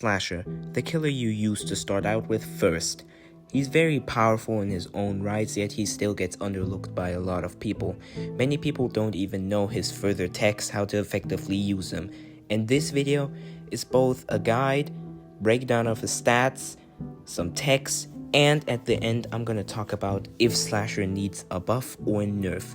Slasher, the killer you use to start out with first. He's very powerful in his own rights, yet he still gets underlooked by a lot of people. Many people don't even know his further techs, how to effectively use them. And this video is both a guide, breakdown of his stats, some techs, and at the end I'm gonna talk about if Slasher needs a buff or a nerf.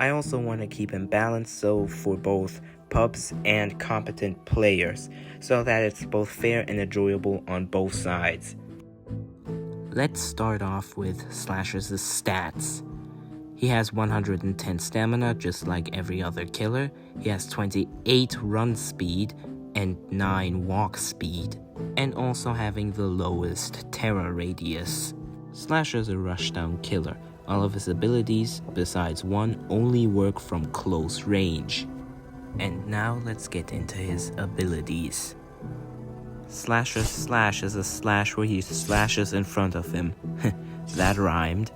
I also want to keep him balanced, so for both pubs and competent players, so that it's both fair and enjoyable on both sides. Let's start off with Slasher's stats. He has 110 stamina, just like every other killer. He has 28 run speed and 9 walk speed, and also having the lowest terror radius. Slasher's a rushdown killer. All of his abilities, besides one, only work from close range. And now let's get into his abilities. Slasher's slash is a slash where he slashes in front of him. That rhymed.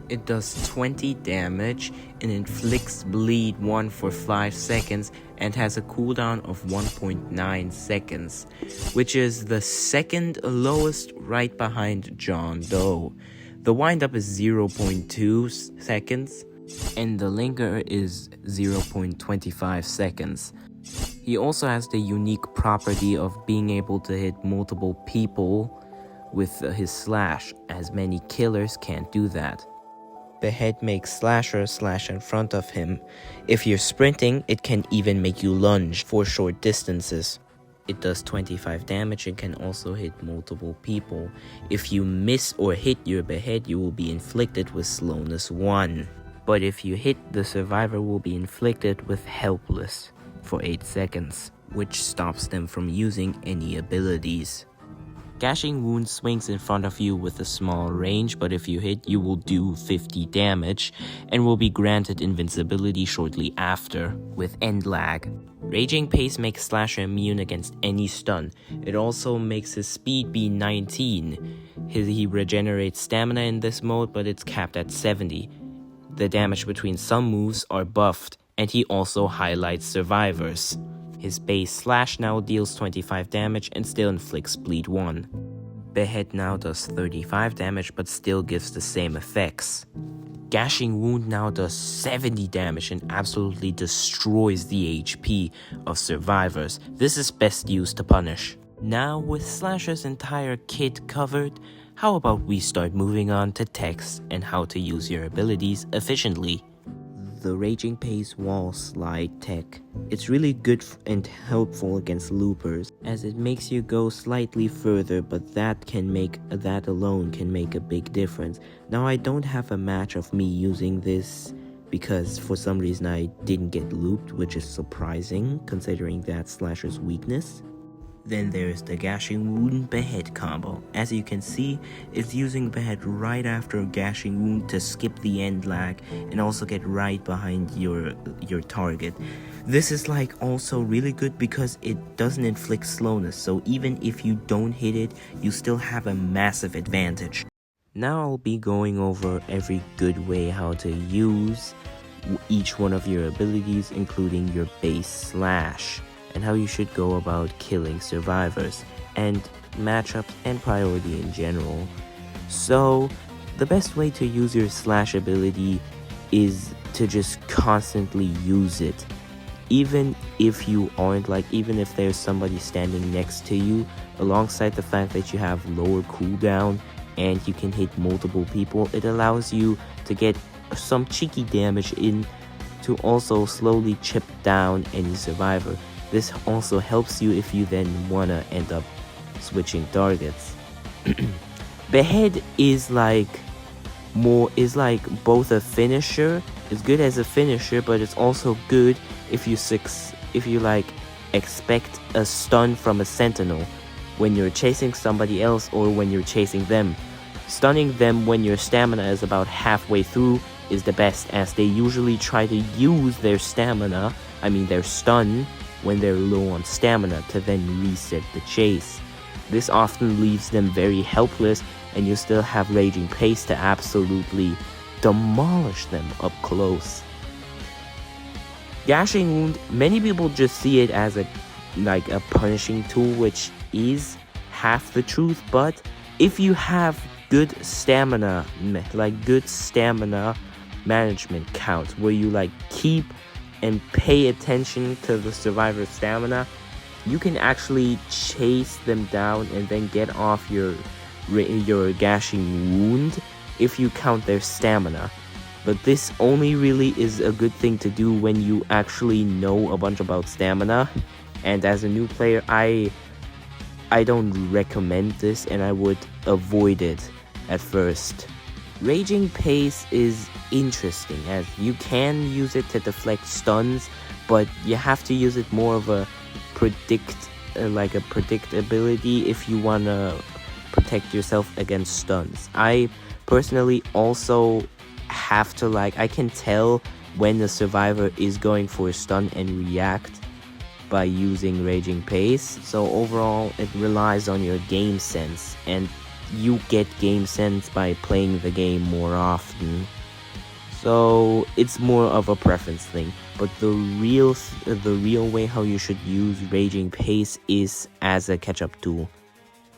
It does 20 damage and inflicts bleed 1 for 5 seconds and has a cooldown of 1.9 seconds, which is the second lowest right behind John Doe. The windup is 0.2 seconds, and the linger is 0.25 seconds. He also has the unique property of being able to hit multiple people with his slash, as many killers can't do that. Behead makes Slasher slash in front of him. If you're sprinting, it can even make you lunge for short distances. It does 25 damage and can also hit multiple people. If you miss or hit your behead, you will be inflicted with slowness 1. But if you hit, the survivor will be inflicted with helpless for 8 seconds, which stops them from using any abilities. Gashing Wound swings in front of you with a small range, but if you hit, you will do 50 damage and will be granted invincibility shortly after, with end lag. Raging Pace makes Slasher immune against any stun. It also makes his speed be 19. He regenerates stamina in this mode, but it's capped at 70. The damage between some moves are buffed, and he also highlights survivors. His base slash now deals 25 damage and still inflicts bleed 1. Behead now does 35 damage but still gives the same effects. Gashing Wound now does 70 damage and absolutely destroys the HP of survivors. This is best used to punish. Now with Slasher's entire kit covered, how about we start moving on to techs and how to use your abilities efficiently. The Raging Pace Wall Slide tech. It's really good and helpful against loopers, as it makes you go slightly further, but that alone can make a big difference. Now I don't have a match of me using this because for some reason I didn't get looped, which is surprising considering that's Slasher's weakness. Then there's the Gashing Wound Behead combo. As you can see, it's using Behead right after Gashing Wound to skip the end lag and also get right behind your target. This is also really good because it doesn't inflict slowness, so even if you don't hit it, you still have a massive advantage. Now I'll be going over every good way how to use each one of your abilities, including your base slash, and how you should go about killing survivors, and matchups and priority in general. So, the best way to use your slash ability is to just constantly use it. Even if you aren't, even if there's somebody standing next to you, alongside the fact that you have lower cooldown and you can hit multiple people, it allows you to get some cheeky damage in to also slowly chip down any survivor. This also helps you if you then want to end up switching targets. Behead is both a finisher. It's good as a finisher, but it's also good if you expect a stun from a sentinel when you're chasing somebody else or when you're chasing them. Stunning them when your stamina is about halfway through is the best, as they usually try to use their their stun, when they're low on stamina to then reset the chase. This often leaves them very helpless, and you still have Raging Pace to absolutely demolish them up close. Gashing Wound, many people just see it as a punishing tool, which is, half the truth, but if you have good stamina, good stamina management count, where you like keep and pay attention to the survivor's stamina, you can actually chase them down and then get off your gashing wound if you count their stamina. But this only really is a good thing to do when you actually know a bunch about stamina. And as a new player, I don't recommend this, and I would avoid it at first. Raging Pace is interesting, as you can use it to deflect stuns, but you have to use it more of a predictability if you want to protect yourself against stuns. I personally also have to I can tell when the survivor is going for a stun and react by using Raging Pace. So overall, it relies on your game sense, and you get game sense by playing the game more often. So it's more of a preference thing. But the real way how you should use Raging Pace is as a catch-up tool.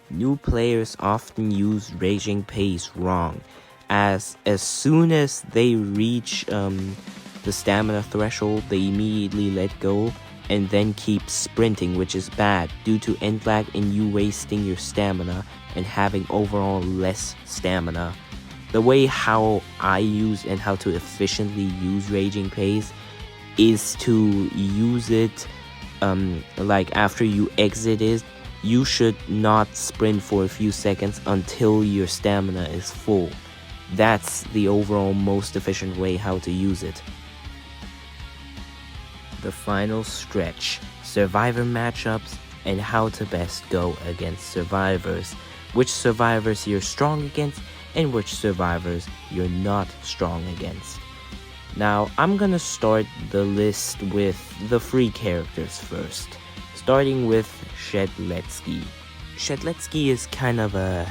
New players often use Raging Pace wrong, as soon as they reach the stamina threshold, they immediately let go and then keep sprinting, which is bad due to end lag and you wasting your stamina and having overall less stamina. The way how I use and how to efficiently use Raging Pace is to use it after you exit it, you should not sprint for a few seconds until your stamina is full. That's the overall most efficient way how to use it. The final stretch, survivor matchups, and how to best go against survivors. Which survivors you're strong against and which survivors you're not strong against. Now, I'm gonna start the list with the free characters first, starting with Shedletsky. Shedletsky is kind of a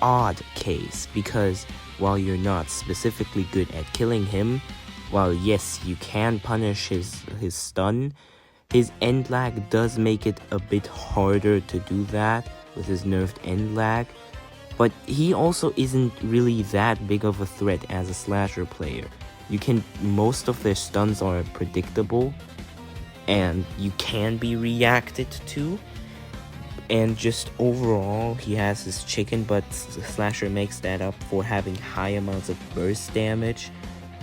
odd case because while you're not specifically good at killing him, while yes, you can punish his stun, his end lag does make it a bit harder to do that with his nerfed end lag. But he also isn't really that big of a threat as a slasher player. Most of their stuns are predictable and you can be reacted to. And just overall, he has his chicken, but Slasher makes that up for having high amounts of burst damage.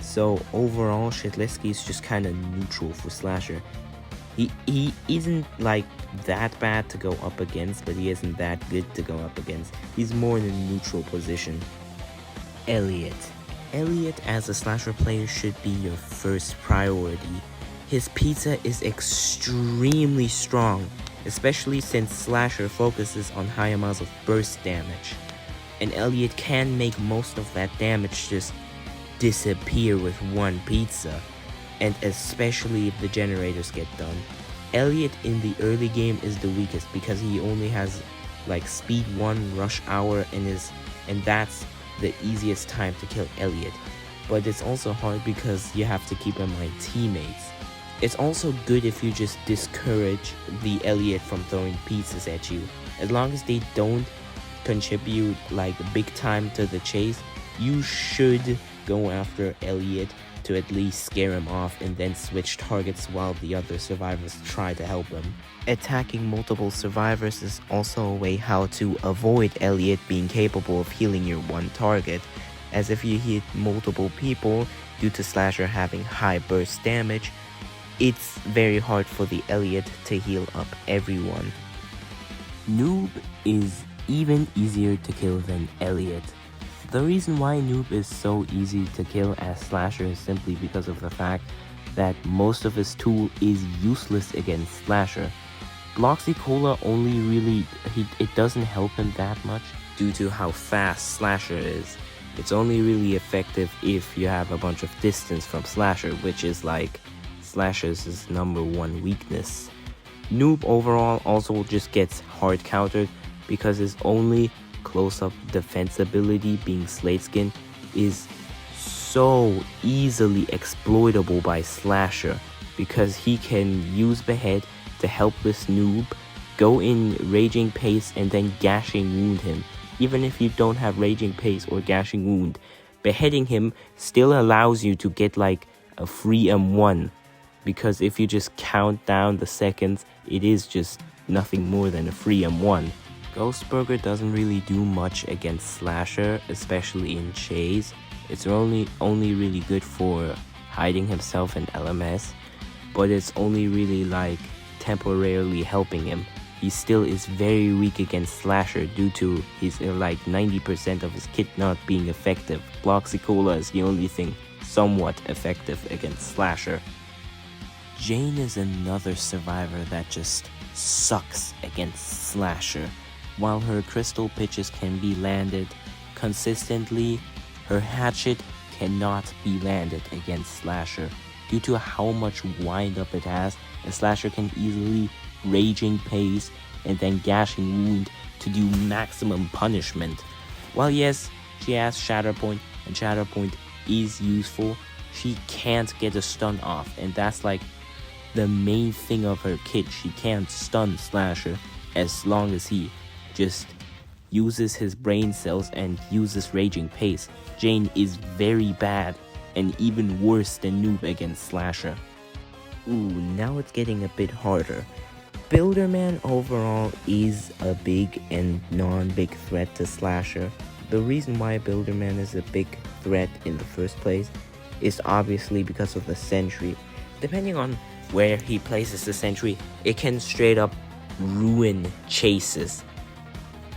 So overall, Shedletsky is just kind of neutral for Slasher. He isn't that bad to go up against, but he isn't that good to go up against. He's more in a neutral position. Elliot as a Slasher player should be your first priority. His pizza is extremely strong, especially since Slasher focuses on high amounts of burst damage. And Elliot can make most of that damage just disappear with one pizza, and especially if the generators get done. Elliot in the early game is the weakest because he only has speed 1 rush hour and that's the easiest time to kill Elliot. But it's also hard because you have to keep in mind teammates. It's also good if you just discourage the Elliot from throwing pizzas at you. As long as they don't contribute big time to the chase, you should go after Elliot to at least scare him off and then switch targets while the other survivors try to help him. Attacking multiple survivors is also a way how to avoid Elliot being capable of healing your one target, as if you hit multiple people due to Slasher having high burst damage, it's very hard for the Elliot to heal up everyone. Noob is even easier to kill than Elliot. The reason why Noob is so easy to kill as Slasher is simply because of the fact that most of his tool is useless against Slasher. Bloxy Cola only really, it doesn't help him that much due to how fast Slasher is. It's only really effective if you have a bunch of distance from Slasher, which is Slasher's #1 weakness. Noob overall also just gets hard countered because his only close-up defense ability, being Slate Skin, is so easily exploitable by Slasher because he can use Behead to help this Noob go in Raging Pace and then Gashing Wound him. Even if you don't have Raging Pace or Gashing Wound, beheading him still allows you to get like a free M1. Because if you just count down the seconds, it is just nothing more than a free M1. Ghostburger doesn't really do much against Slasher, especially in Chase. It's only really good for hiding himself in LMS, but it's only really like temporarily helping him. He still is very weak against Slasher due to his like 90% of his kit not being effective. Bloxicola is the only thing somewhat effective against Slasher. Jane is another survivor that just sucks against Slasher. While her crystal pitches can be landed consistently, her hatchet cannot be landed against Slasher. Due to how much wind up it has, a Slasher can easily Raging Pace and then Gashing Wound to do maximum punishment. While yes, she has Shatterpoint and Shatterpoint is useful, she can't get a stun off, and that's like the main thing of her kit. She can't stun Slasher as long as he just uses his brain cells and uses Raging Pace. Jane is very bad and even worse than Noob against Slasher. Ooh, now it's getting a bit harder. Builderman overall is a big and non-big threat to Slasher. The reason why Builderman is a big threat in the first place is obviously because of the Sentry. Depending on where he places the Sentry, it can straight up ruin chases.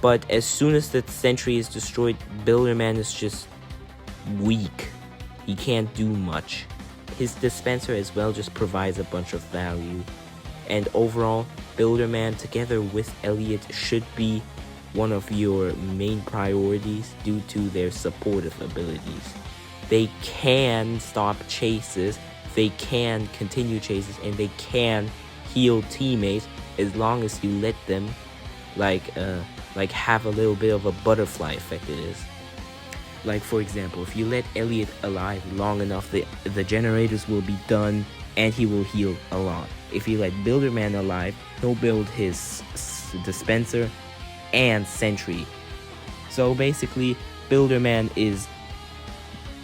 But as soon as the Sentry is destroyed, Builderman is just weak. He can't do much. His dispenser as well just provides a bunch of value. And overall, Builderman together with Elliot should be one of your main priorities due to their supportive abilities. They can stop chases, they can continue chases, and they can heal teammates as long as you let them like have a little bit of a butterfly effect it is. Like for example, if you let Elliot alive long enough, the generators will be done and he will heal a lot. If you let Builderman alive, he'll build his dispenser and Sentry. So basically, Builderman is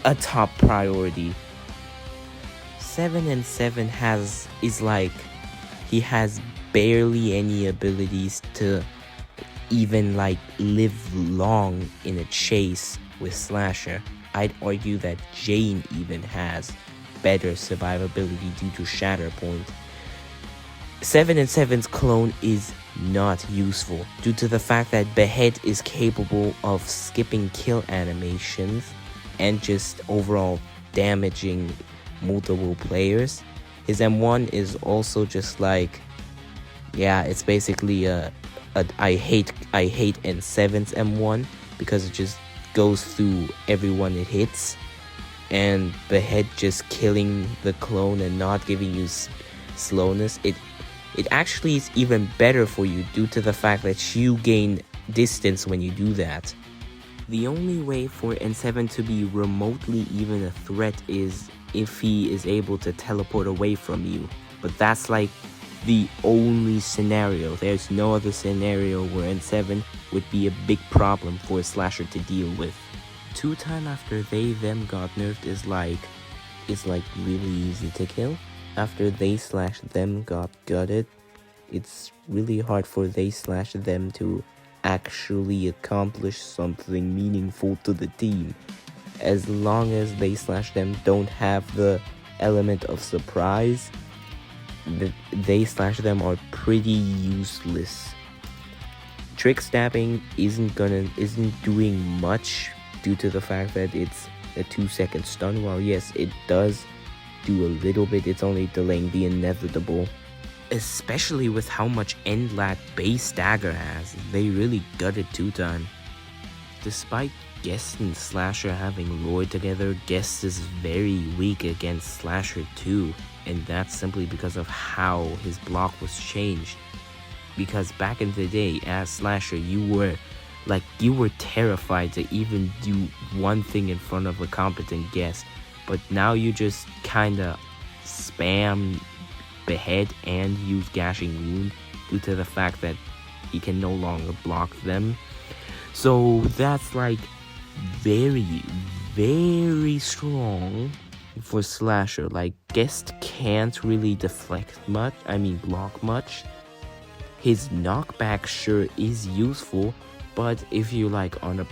a top priority. 7 and 7 he has barely any abilities to even like live long in a chase with Slasher. I'd argue that Jane even has better survivability due to Shatterpoint. 7 and 7's clone is not useful due to the fact that Behead is capable of skipping kill animations and just overall damaging multiple players. His M1 is also just like, yeah, it's basically I hate N7's M1 because it just goes through everyone it hits, and Behead just killing the clone and not giving you slowness. It actually is even better for you due to the fact that you gain distance when you do that. The only way for N7 to be remotely even a threat is if he is able to teleport away from you. But that's like the only scenario. There's no other scenario where N7 would be a big problem for a Slasher to deal with. 2-time after they them got nerfed is like really easy to kill. After they/them got gutted, it's really hard for they/them to actually accomplish something meaningful to the team. As long as they/them don't have the element of surprise, they/them are pretty useless. Trick stabbing isn't doing much due to the fact that it's a 2-second stun. While yes, it does do a little bit, it's only delaying the inevitable. Especially with how much end lag base dagger has, they really gutted 2-time. Despite Guest and Slasher having lore together, Guest is very weak against Slasher too, and that's simply because of how his block was changed. Because back in the day, as Slasher, you were terrified to even do one thing in front of a competent Guest, but now you just kinda spam Behead and use Gashing Wound. due to the fact that he can no longer block them. So that's like very, very strong for Slasher. Like, Guest can't really block much. His knockback sure is useful, but if you like on a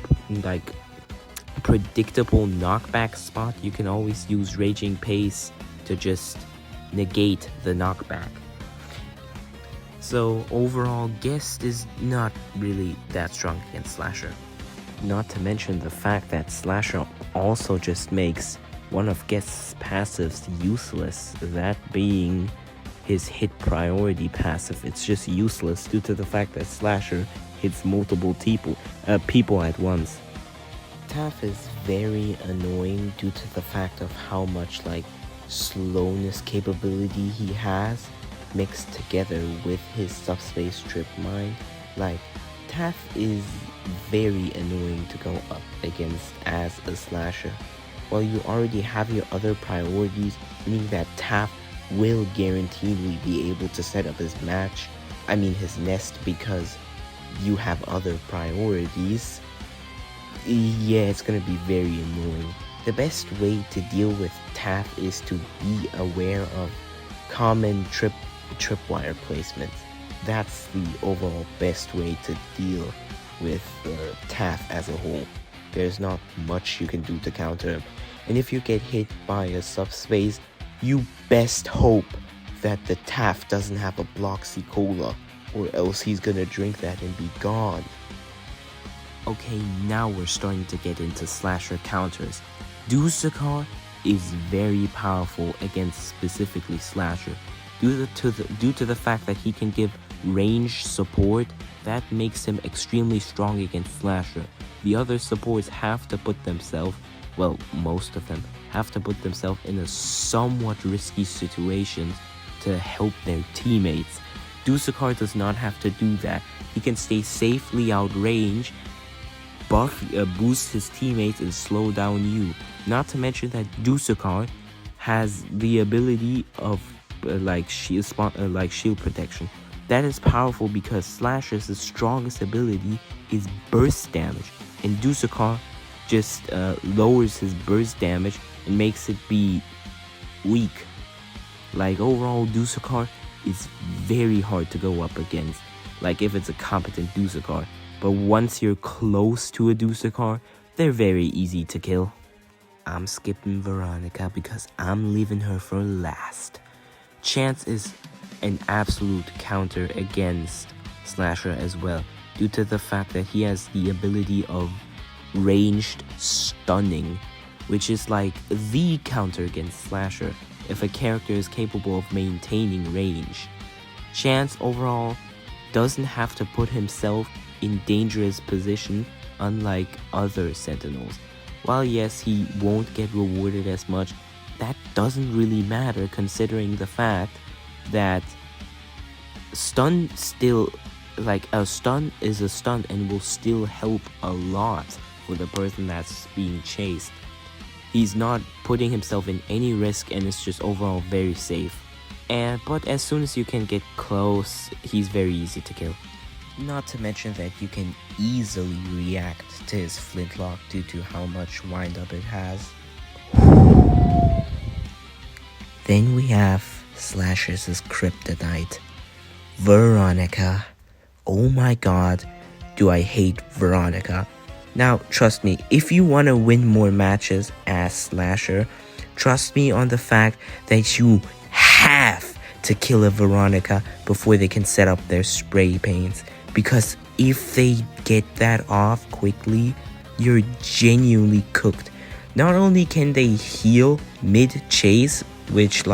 predictable knockback spot, you can always use Raging Pace to just negate the knockback. So overall, Guest is not really that strong against Slasher. Not to mention the fact that Slasher also just makes one of Guest's passives useless, that being his hit priority passive. It's just useless due to the fact that Slasher hits multiple people at once. Taff is very annoying due to the fact of how much slowness capability he has mixed together with his subspace trip mine. Taff is very annoying to go up against as a Slasher. While you already have your other priorities, meaning that Taff will guaranteedly be able to set up his nest, because you have other priorities. Yeah, it's gonna be very annoying. The best way to deal with Taff is to be aware of common tripwire placements. That's the overall best way to deal with Taff as a whole. There's not much you can do to counter him. And if you get hit by a subspace, you best hope that the Taff doesn't have a Bloxy Cola, or else he's gonna drink that and be gone. Okay, now we're starting to get into Slasher counters. Dusakar is very powerful against specifically Slasher. Due to the fact that he can give range support, that makes him extremely strong against Slasher. The other supports have to put themselves, most of them, have to put themselves in a somewhat risky situation to help their teammates. Dusakar does not have to do that. He can stay safely outrange, boost his teammates, and slow down you. Not to mention that Dusakar has the ability of shield protection. That is powerful because Slasher's strongest ability is burst damage, and Dusakar just lowers his burst damage and makes it be weak. Overall, Dusakar is very hard to go up against, if it's a competent Dusakar. But once you're close to a Dusakar, they're very easy to kill. I'm skipping Veronica because I'm leaving her for last. Chance is an absolute counter against Slasher as well, due to the fact that he has the ability of ranged stunning, which is the counter against Slasher if a character is capable of maintaining range. Chance overall doesn't have to put himself in dangerous position, unlike other Sentinels. While yes, he won't get rewarded as much, that doesn't really matter considering the fact that stun still, a stun is a stun and will still help a lot for the person that's being chased. He's not putting himself in any risk and it's just overall very safe. But as soon as you can get close, he's very easy to kill. Not to mention that you can easily react to his flintlock due to how much windup it has. Then we have Slasher's kryptonite, Veronica. Oh my god, do I hate Veronica. Now, trust me, if you want to win more matches as Slasher, trust me on the fact that you have to kill a Veronica before they can set up their spray paints. Because if they get that off quickly, you're genuinely cooked. Not only can they heal mid-chase, which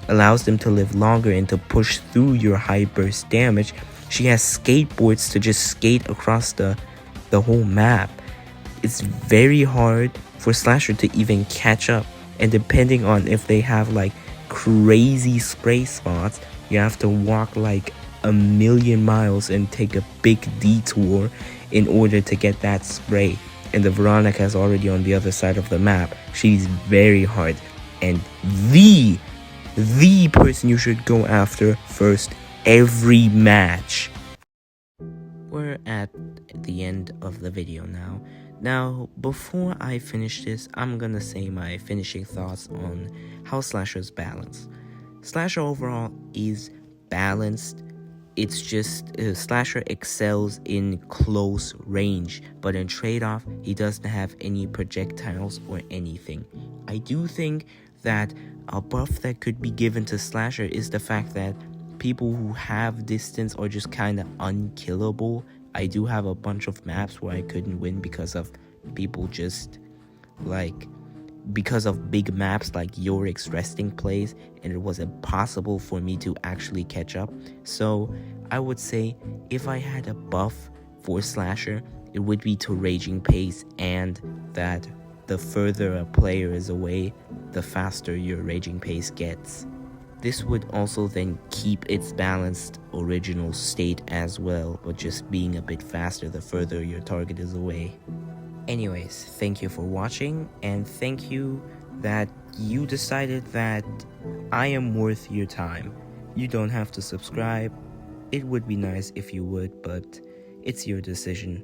allows them to live longer and to push through your high burst damage, she has skateboards to just skate across the whole map. It's very hard for Slasher to even catch up, and depending on if they have crazy spray spots, you have to walk 1,000,000 miles and take a big detour in order to get that spray. And the Veronica is already on the other side of the map. She's very hard, and the person you should go after first every match. We're at the end of the video now. Now, before I finish this, I'm gonna say my finishing thoughts on how Slasher's balanced. Slasher overall is balanced. It's just Slasher excels in close range, but in trade-off, he doesn't have any projectiles or anything. I do think that a buff that could be given to Slasher is the fact that people who have distance are just kind of unkillable. I do have a bunch of maps where I couldn't win because of people just because of big maps like Yorick's resting place, and it was impossible for me to actually catch up. So I would say if I had a buff for Slasher, it would be to Raging Pace, and that the further a player is away, the faster your Raging Pace gets. This would also then keep its balanced original state as well, but just being a bit faster the further your target is away. Anyways, thank you for watching, and thank you that you decided that I am worth your time. You don't have to subscribe. It would be nice if you would, but it's your decision.